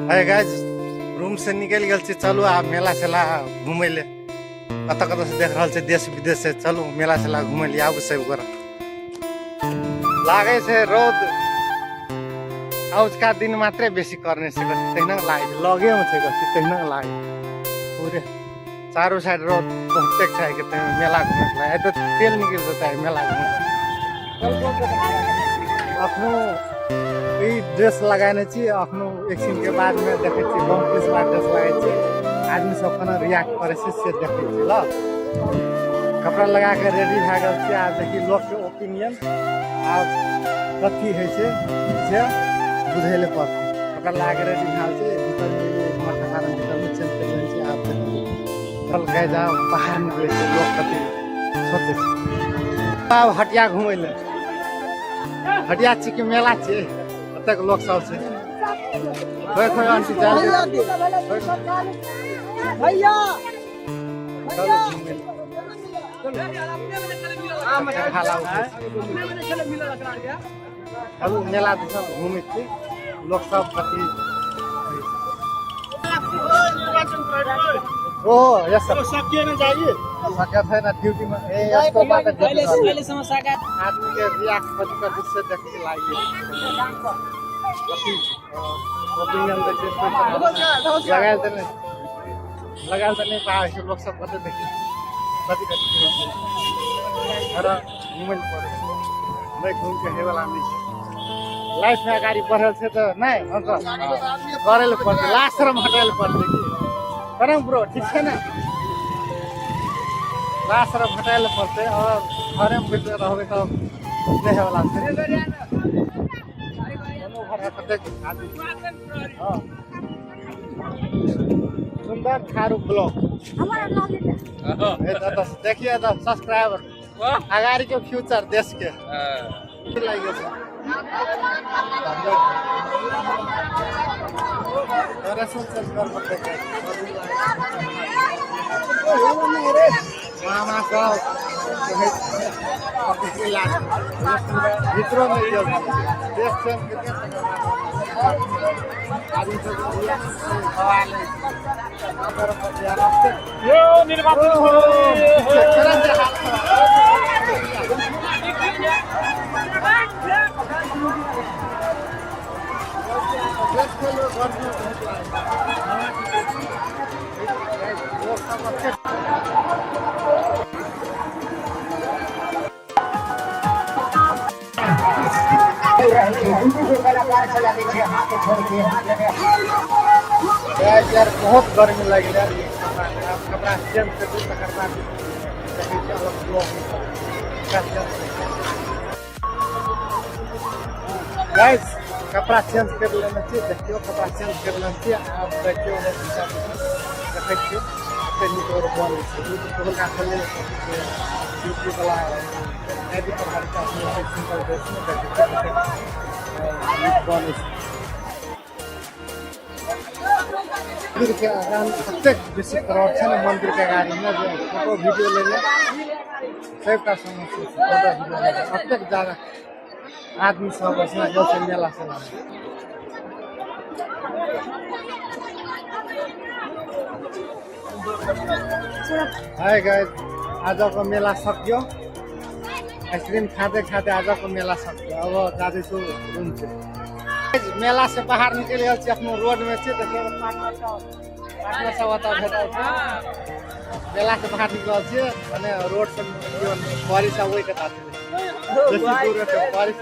है guys room से निकल गए छी, चलू आ मेला चला घूमे ले। कत कत से देख रहा देश विदेश से, चलू मेला चला घूमे ले। आबू सब गोरा लागे से रोद आजका दिन मात्रै बेसी करने से तहिना लागे लगे में छे कति तहिना लागे पूरे चारों साइड रोड बहुते छै के मेला घूमे ला। ए तो तेल निकल जाता है मेला घूमे। अपनो ई ड्रेस लगाने छी, अपनो एक दिन के बाद में देखे छी बहुत पीस वाला ड्रेस लगाए छी। आदमी सब कना रिएक्ट करे से देखे छी। ल कपड़ा लगा के रेडी भ गेल छी। आ देखी लोग के ओपिनियन आब कथी है से बुझेले पड़ते। कपड़ा लगा के रेडी भेल छी, भीतर में मठा खाना भीतर में चल के छी। आप चल गए जाओ बाहर निकले छी, लोग कथी सोचे छी। अब हटिया घूमे ले, हटिया छी के मेला छी, तक लोग सब से कोई कोई आंटी जान भैया चलो चलो मेला सब घूमे छी लोग सब कथी। ओ यस सर सकिए न जाइए सका है ना ड्यूटी में। ए इसको बात पहले समस्या का आदमी के रिएक्ट कथी कर से देख के लाइए कथी ओपिनियन देखे लगाल त नहीं पाए से लोग सब कथी देखी कथी कथी अरे घूमे पड़े नहीं घूम के हे वाला नहीं लाइफ में गाड़ी बढ़ल से तो नहीं अंकल करे ले पड़ते लास्ट में हटाए पड़ते करम ब्रो ठीक है ना। लास्ट में हटाए पड़ते और घरे में बैठे रहबे तो नहीं वाला सुंदर थारू ब्लॉग देखिए तो सब्सक्राइबर अगाड़ी के फ्यूचर देश के मामा सब मित्रों में देश यार बहुत गर्मी लगी यार। कपड़ा चेंज कर दो गाइस कपड़ा चेंज कर लेना चाहिए। देखियो कपड़ा चेंज कर लेना चाहिए। आप देखियो देखे छियै नीक और बन छै तो का चले ड्यूटी वाला एडी प्रकार का सिंपल ड्रेस में देखिए बन छै। मंदिर के आगान प्रत्येक बेसी करोड़ है ना मंदिर के गाड़ी में जो फोटो वीडियो ले ले सबका समस्या फोटो वीडियो ले प्रत्येक जगह आदमी सब ऐसा जो से मेला से हाय गाइस आज को मेला सक्यो। आइसक्रीम खाते खाते आज को मेला सक्यो। अब जाते छु रूम से मेला से बाहर निकल गए छी अपनो रोड में छी। देखिए पार्टनर सब आता भेटा छै मेला से बाहर निकल छी माने रोड से बारिश आवे के बात है। बारिश